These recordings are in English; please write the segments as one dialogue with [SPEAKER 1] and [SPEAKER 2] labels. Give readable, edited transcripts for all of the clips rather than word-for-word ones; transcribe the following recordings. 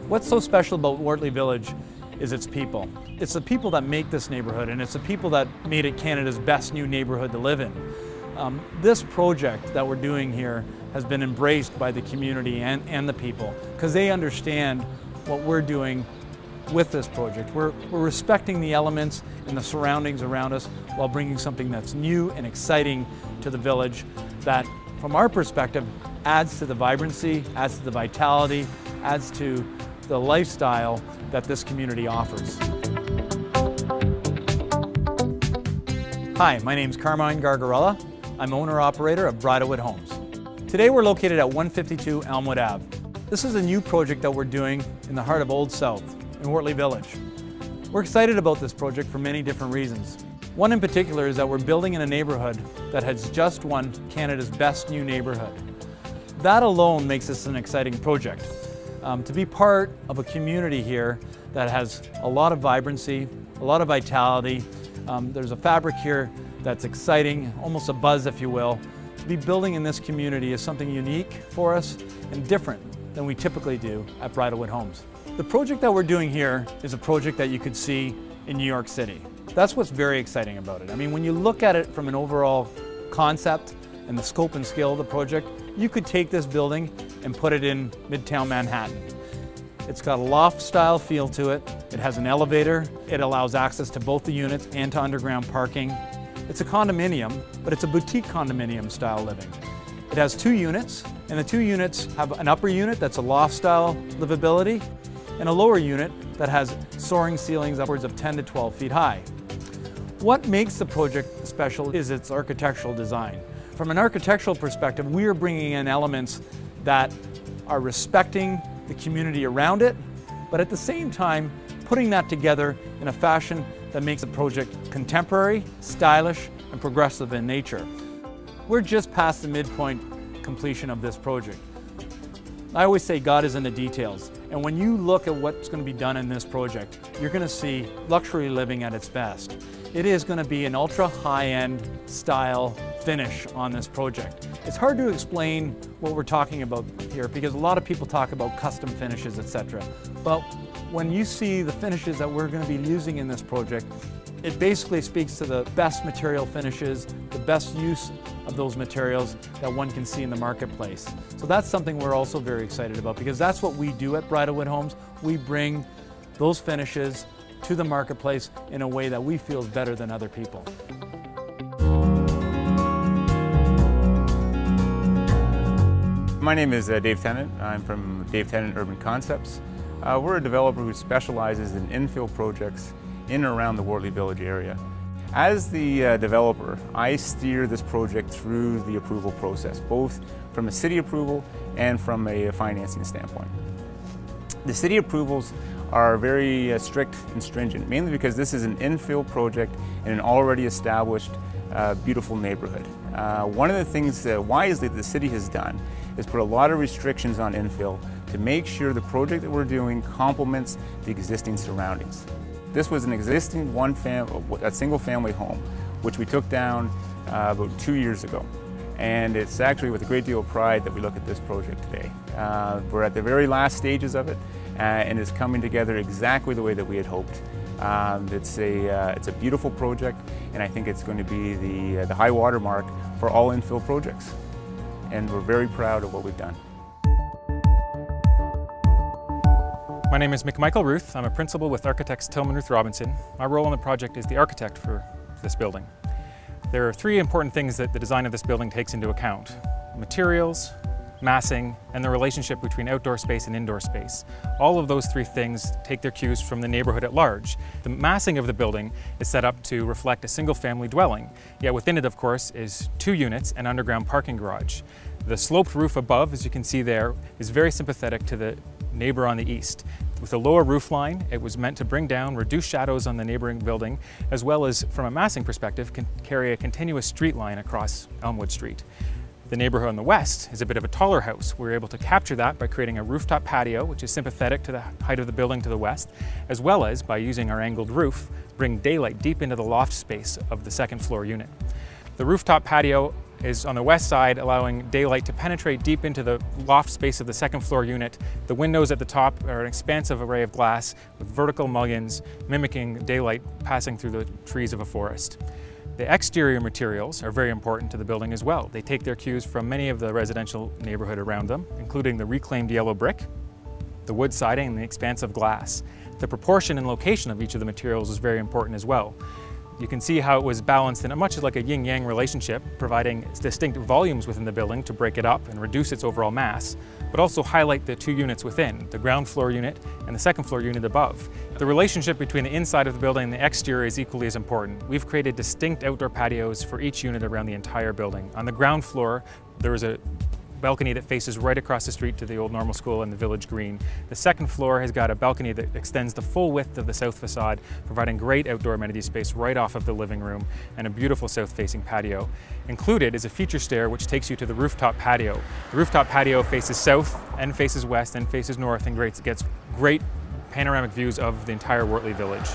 [SPEAKER 1] What's so special about Wortley Village is its people. It's the people that make this neighborhood, and it's the people that made it Canada's best new neighborhood to live in. This project that we're doing here has been embraced by the community and the people because they understand what we're doing with this project. We're respecting the elements and the surroundings around us while bringing something that's new and exciting to the village that, from our perspective, adds to the vibrancy, adds to the vitality, adds to the lifestyle that this community offers. Hi, my name's Carmine Gargarella. I'm owner-operator of Bridalwood Homes. Today we're located at 152 Elmwood Ave. This is a new project that we're doing in the heart of Old South, in Wortley Village. We're excited about this project for many different reasons. One in particular is that we're building in a neighborhood that has just won Canada's best new neighborhood. That alone makes this an exciting project. To be part of a community here that has a lot of vibrancy, a lot of vitality. There's a fabric here that's exciting, almost a buzz if you will. To be building in this community is something unique for us and different than we typically do at Bridalwood Homes. The project that we're doing here is a project that you could see in New York City. That's what's very exciting about it. I mean, when you look at it from an overall concept and the scope and scale of the project, you could take this building and put it in Midtown Manhattan. It's got a loft-style feel to it. It has an elevator. It allows access to both the units and to underground parking. It's a condominium, but it's a boutique condominium style living. It has 2 units, and the 2 units have an upper unit that's a loft-style livability, and a lower unit that has soaring ceilings upwards of 10 to 12 feet high. What makes the project special is its architectural design. From an architectural perspective, we are bringing in elements that are respecting the community around it, but at the same time, putting that together in a fashion that makes the project contemporary, stylish, and progressive in nature. We're just past the midpoint completion of this project. I always say God is in the details, and when you look at what's going to be done in this project, you're going to see luxury living at its best. It is going to be an ultra high-end style finish on this project. It's hard to explain what we're talking about here because a lot of people talk about custom finishes, etc. But when you see the finishes that we're going to be using in this project, it basically speaks to the best material finishes, the best use of those materials that one can see in the marketplace. So that's something we're also very excited about because that's what we do at Bridalwood Homes. We bring those finishes to the marketplace in a way that we feel is better than other people.
[SPEAKER 2] My name is Dave Tennant. I'm from Dave Tennant Urban Concepts. We're a developer who specializes in infill projects in and around the Wortley Village area. As the developer, I steer this project through the approval process, both from a city approval and from a financing standpoint. The city approvals are very strict and stringent, mainly because this is an infill project in an already established, beautiful neighborhood. One of the things wisely the city has done is put a lot of restrictions on infill to make sure the project that we're doing complements the existing surroundings. This was an existing a single-family home, which we took down about 2 years ago. And it's actually with a great deal of pride that we look at this project today. We're at the very last stages of it, and it's coming together exactly the way that we had hoped. It's a beautiful project, and I think it's going to be the high water mark for all infill projects. And we're very proud of what we've done.
[SPEAKER 3] My name is McMichael Ruth. I'm a principal with Architects Tillman Ruth Robinson. My role in the project is the architect for this building. There are 3 important things that the design of this building takes into account: materials, massing, and the relationship between outdoor space and indoor space. All of those 3 things take their cues from the neighborhood at large. The massing of the building is set up to reflect a single-family dwelling, yet within it, of course, is 2 units and underground parking garage. The sloped roof above, as you can see there, is very sympathetic to the neighbor on the east. With a lower roof line, it was meant to bring down, reduce shadows on the neighboring building, as well as, from a massing perspective, can carry a continuous street line across Elmwood Street. The neighborhood on the west is a bit of a taller house. We were able to capture that by creating a rooftop patio, which is sympathetic to the height of the building to the west, as well as, by using our angled roof, bring daylight deep into the loft space of the 2nd floor unit. The rooftop patio is on the west side, allowing daylight to penetrate deep into the loft space of the second floor unit. The windows at the top are an expansive array of glass with vertical mullions mimicking daylight passing through the trees of a forest. The exterior materials are very important to the building as well. They take their cues from many of the residential neighborhood around them, including the reclaimed yellow brick, the wood siding, and the expansive glass. The proportion and location of each of the materials is very important as well. You can see how it was balanced in a much like a yin-yang relationship, providing distinct volumes within the building to break it up and reduce its overall mass, but also highlight the two units within, the ground floor unit and the second floor unit above. The relationship between the inside of the building and the exterior is equally as important. We've created distinct outdoor patios for each unit around the entire building. On the ground floor, there is a balcony that faces right across the street to the old normal school and the village green. The second floor has got a balcony that extends the full width of the south facade, providing great outdoor amenity space right off of the living room and a beautiful south-facing patio. Included is a feature stair which takes you to the rooftop patio. The rooftop patio faces south and faces west and faces north and gets great panoramic views of the entire Wortley village.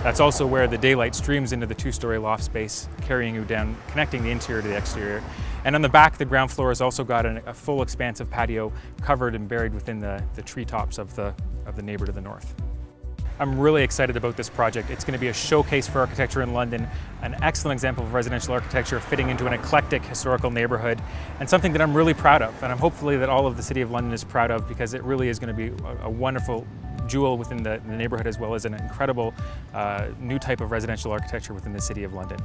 [SPEAKER 3] That's also where the daylight streams into the two-story loft space, carrying you down, connecting the interior to the exterior. And on the back, the ground floor has also got a full expansive patio covered and buried within the treetops of the neighbor to the north. I'm really excited about this project. It's going to be a showcase for architecture in London, an excellent example of residential architecture fitting into an eclectic historical neighborhood, and something that I'm really proud of, and I'm hopefully that all of the City of London is proud of, because it really is going to be a wonderful jewel within the neighborhood, as well as an incredible new type of residential architecture within the City of London.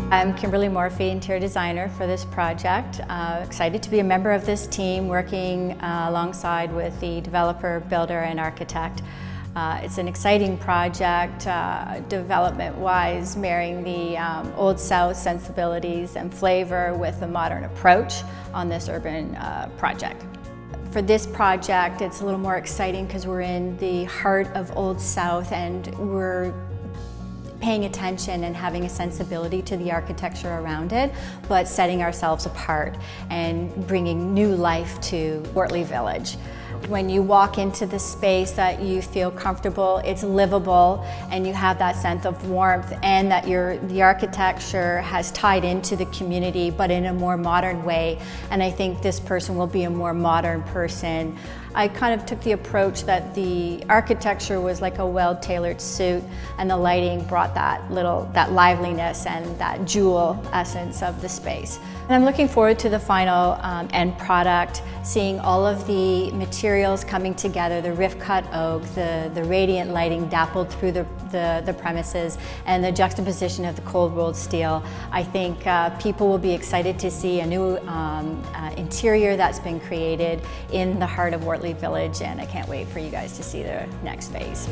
[SPEAKER 4] I'm Kimberly Morphy, interior designer for this project. Excited to be a member of this team, working alongside with the developer, builder, and architect. It's an exciting project, development-wise, marrying the Old South sensibilities and flavor with a modern approach on this urban project. For this project, it's a little more exciting because we're in the heart of Old South and we're paying attention and having a sensibility to the architecture around it, but setting ourselves apart and bringing new life to Wortley Village. When you walk into the space, that you feel comfortable, it's livable, and you have that sense of warmth, and that the architecture has tied into the community, but in a more modern way. And I think this person will be a more modern person. I kind of took the approach that the architecture was like a well-tailored suit, and the lighting brought that liveliness and that jewel essence of the space. And I'm looking forward to the final end product, seeing all of the materials coming together, the rift-cut oak, the radiant lighting dappled through the premises, and the juxtaposition of the cold-rolled steel. I think people will be excited to see a new interior that's been created in the heart of Wortley Village, and I can't wait for you guys to see the next phase.